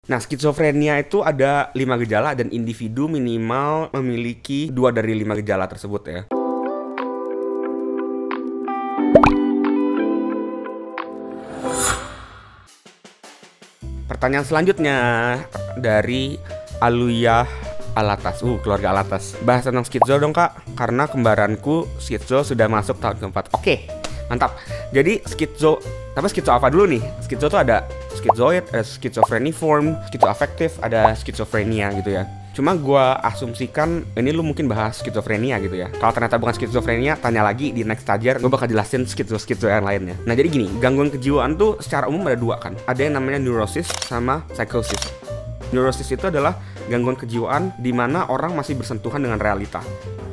Nah, skizofrenia itu ada 5 gejala dan individu minimal memiliki 2 dari 5 gejala tersebut ya. Pertanyaan selanjutnya dari Aluyah Alatas, keluarga Alatas. Bahas tentang skizo dong kak, karena kembaranku skizo sudah masuk tahun keempat. Oke, mantap. Jadi skizo, tapi skizo apa dulu nih? Skizo tuh ada skizoid, ada skizofreniform, skizoafektif, ada skizofrenia gitu ya. Cuma gua asumsikan ini lu mungkin bahas skizofrenia gitu ya. Kalau ternyata bukan skizofrenia, tanya lagi di next stagiair, gue bakal jelasin skizo yang lainnya. Nah jadi gini, gangguan kejiwaan tuh secara umum ada 2 kan. Ada yang namanya neurosis sama psychosis. Neurosis itu adalah gangguan kejiwaan di mana orang masih bersentuhan dengan realita.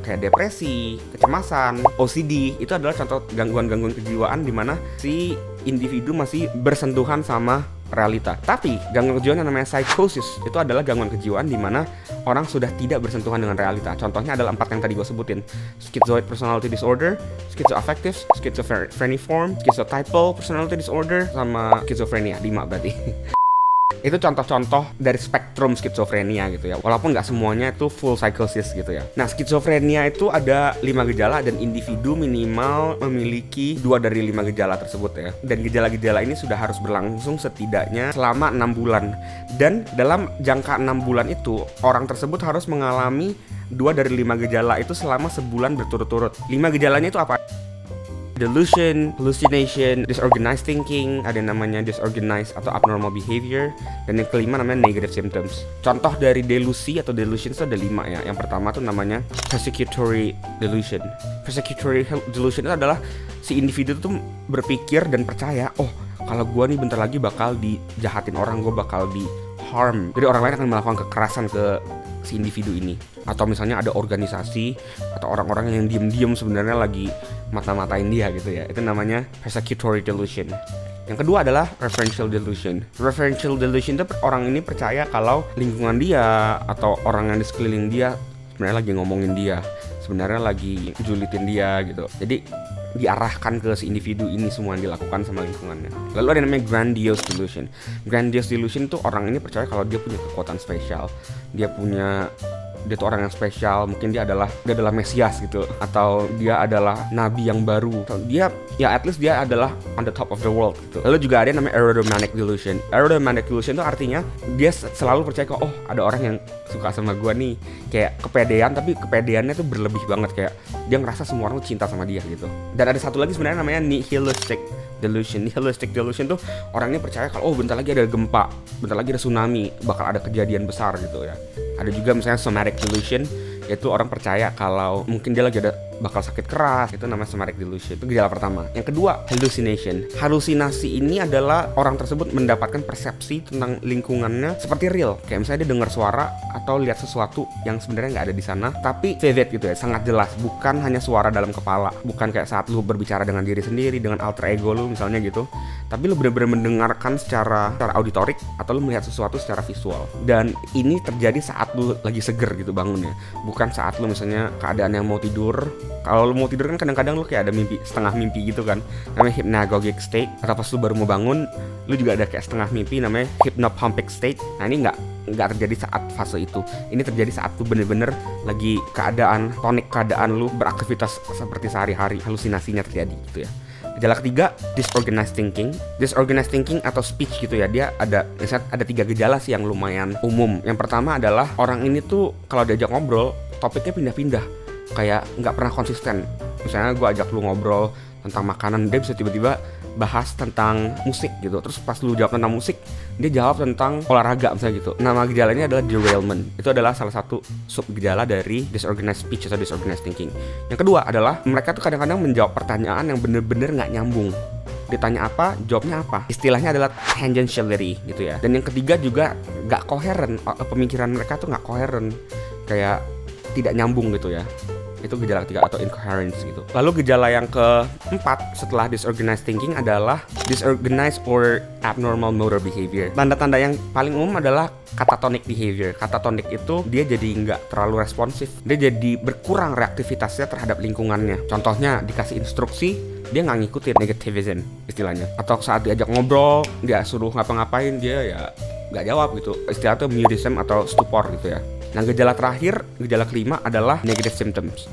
Kayak depresi, kecemasan, OCD, itu adalah contoh gangguan-gangguan kejiwaan di mana si individu masih bersentuhan sama realita. Tapi gangguan kejiwaan yang namanya psychosis itu adalah gangguan kejiwaan di mana orang sudah tidak bersentuhan dengan realita. Contohnya adalah 4 yang tadi gue sebutin: schizoid personality disorder, schizoaffective, schizophreniform, schizotypal personality disorder, sama schizophrenia. 5 berarti. Itu contoh-contoh dari spektrum skizofrenia gitu ya. Walaupun nggak semuanya itu full psychosis gitu ya. Nah, skizofrenia itu ada 5 gejala dan individu minimal memiliki 2 dari 5 gejala tersebut ya. Dan gejala-gejala ini sudah harus berlangsung setidaknya selama 6 bulan. Dan dalam jangka 6 bulan itu, orang tersebut harus mengalami 2 dari 5 gejala itu selama sebulan berturut-turut. 5 gejalanya itu apa? Delusion, hallucination, disorganized thinking, ada yang namanya disorganized atau abnormal behavior, dan yang kelima namanya negative symptoms. Contoh dari delusi atau delusion itu ada 5 ya. Yang pertama tuh namanya persecutory delusion. Persecutory delusion itu adalah si individu tuh berpikir dan percaya, oh kalau gue nih bentar lagi bakal dijahatin orang, gue bakal di harm. Jadi orang lain akan melakukan kekerasan ke si individu ini. Atau misalnya ada organisasi atau orang-orang yang diem-diem sebenarnya lagi mata-matain dia gitu ya. Itu namanya persecutory delusion. Yang kedua adalah referential delusion. Referential delusion itu orang ini percaya kalau lingkungan dia atau orang yang di sekeliling dia sebenarnya lagi ngomongin dia, sebenarnya lagi julitin dia gitu. Jadi diarahkan ke si individu ini semua yang dilakukan sama lingkungannya. Lalu ada yang namanya grandiose delusion. Grandiose delusion tuh orang ini percaya kalau dia punya kekuatan spesial, dia tuh orang yang spesial, mungkin dia adalah Mesias gitu, atau dia adalah nabi yang baru, atau dia ya at least dia adalah on the top of the world gitu. Lalu juga ada yang namanya erotomanic delusion. Erotomanic delusion itu artinya dia selalu percaya kok, oh ada orang yang suka sama gua nih, kayak kepedean, tapi kepedeannya tuh berlebih banget, kayak dia ngerasa semua orang tuh cinta sama dia gitu. Dan ada satu lagi sebenarnya namanya nihilistic delusion. Nihilistic delusion tuh orang ini percaya kalau oh bentar lagi ada gempa, bentar lagi ada tsunami, bakal ada kejadian besar gitu ya. Ada juga misalnya somatic delusion, yaitu orang percaya kalau mungkin dia lagi bakal sakit keras, itu namanya somatic delusion. Itu gejala pertama. Yang kedua, hallucination. Halusinasi ini adalah orang tersebut mendapatkan persepsi tentang lingkungannya seperti real. Kayak misalnya dia dengar suara atau lihat sesuatu yang sebenarnya nggak ada di sana, tapi vivid gitu ya, sangat jelas. Bukan hanya suara dalam kepala, bukan kayak saat lu berbicara dengan diri sendiri, dengan alter ego lu misalnya gitu, tapi lu benar-benar mendengarkan secara auditorik atau lu melihat sesuatu secara visual. Dan ini terjadi saat lu lagi seger gitu bangunnya, bukan saat lu misalnya keadaan yang mau tidur. Kalau lu mau tidur kan kadang-kadang lu kayak ada mimpi, setengah mimpi gitu kan, namanya hypnagogic state. Atau pas lu baru mau bangun, lu juga ada kayak setengah mimpi, namanya hypnopompic state. Nah ini nggak terjadi saat fase itu. Ini terjadi saat lu bener-bener lagi tonik keadaan lu beraktivitas seperti sehari-hari, halusinasinya terjadi gitu ya. Gejala ketiga, disorganized thinking. Disorganized thinking atau speech gitu ya. Dia ada 3 gejala sih yang lumayan umum. Yang pertama adalah orang ini tuh kalau diajak ngobrol, topiknya pindah-pindah, kayak nggak pernah konsisten. Misalnya gue ajak lu ngobrol tentang makanan, dia bisa tiba-tiba bahas tentang musik gitu. Terus pas lu jawab tentang musik, dia jawab tentang olahraga misalnya gitu. Nama gejalanya adalah derailment. Itu adalah salah satu sub gejala dari disorganized speech atau disorganized thinking. Yang kedua adalah mereka tuh kadang-kadang menjawab pertanyaan yang bener-bener nggak nyambung. Ditanya apa, jawabnya apa. Istilahnya adalah tangentiality gitu ya. Dan yang ketiga juga nggak koheren. Pemikiran mereka tuh nggak koheren, kayak tidak nyambung gitu ya. Itu gejala ketiga atau incoherence gitu. Lalu gejala yang keempat setelah disorganized thinking adalah disorganized or abnormal motor behavior. Tanda-tanda yang paling umum adalah catatonic behavior. Catatonic itu dia jadi nggak terlalu responsif. Dia jadi berkurang reaktivitasnya terhadap lingkungannya. Contohnya dikasih instruksi, dia nggak ngikutin, negativism istilahnya. Atau saat diajak ngobrol, dia suruh ngapa-ngapain, dia ya nggak jawab gitu. Istilah itu mutism atau stupor gitu ya. Nah, gejala terakhir, gejala kelima adalah negative symptoms.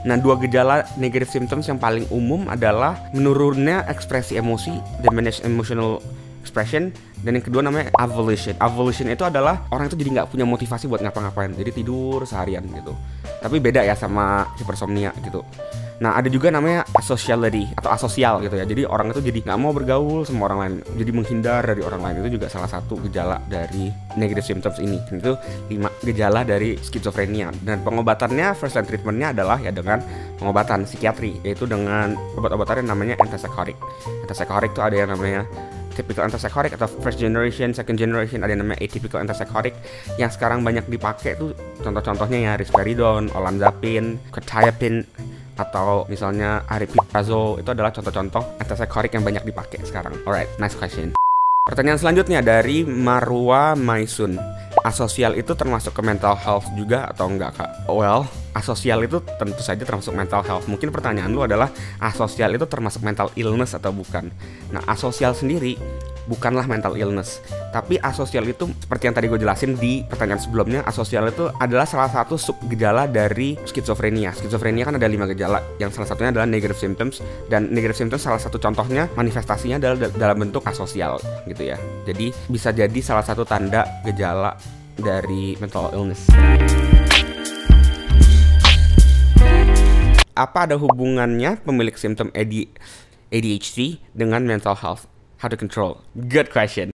Nah, dua gejala negative symptoms yang paling umum adalah menurunnya ekspresi emosi, diminished emotional expression, dan yang kedua namanya avolition. Avolition itu adalah orang itu jadi nggak punya motivasi buat ngapa-ngapain, jadi tidur seharian gitu. Tapi beda ya sama hipersomnia gitu. Nah, ada juga namanya asociality atau asosial gitu ya. Jadi orang itu jadi nggak mau bergaul sama orang lain, jadi menghindar dari orang lain. Itu juga salah satu gejala dari negative symptoms ini. Itu 5 gejala dari skizofrenia. Dan pengobatannya, first line treatmentnya adalah ya dengan pengobatan psikiatri, yaitu dengan obat-obatan yang namanya antipsychotic. Antipsychotic itu ada yang namanya typical antipsychotic atau first generation, second generation, ada yang namanya atypical antipsychotic. Yang sekarang banyak dipakai tuh contoh-contohnya ya risperidone, olanzapine, quetiapine, atau misalnya aripiprazole. Itu adalah contoh-contoh antipsychotic yang banyak dipakai sekarang. Alright, next question. Pertanyaan selanjutnya dari Marwa Maisun. Asosial itu termasuk ke mental health juga atau enggak, Kak? Well, asosial itu tentu saja termasuk mental health. Mungkin pertanyaan lu adalah asosial itu termasuk mental illness atau bukan? Nah, asosial sendiri bukanlah mental illness, tapi asosial itu seperti yang tadi gue jelasin di pertanyaan sebelumnya, asosial itu adalah salah satu sub gejala dari skizofrenia. Skizofrenia kan ada 5 gejala, yang salah satunya adalah negative symptoms, dan negative symptoms salah satu contohnya manifestasinya adalah dalam bentuk asosial gitu ya. Jadi bisa jadi salah satu tanda gejala dari mental illness. Apa ada hubungannya pemilik simptom ADHD dengan mental health? How to control? Good question.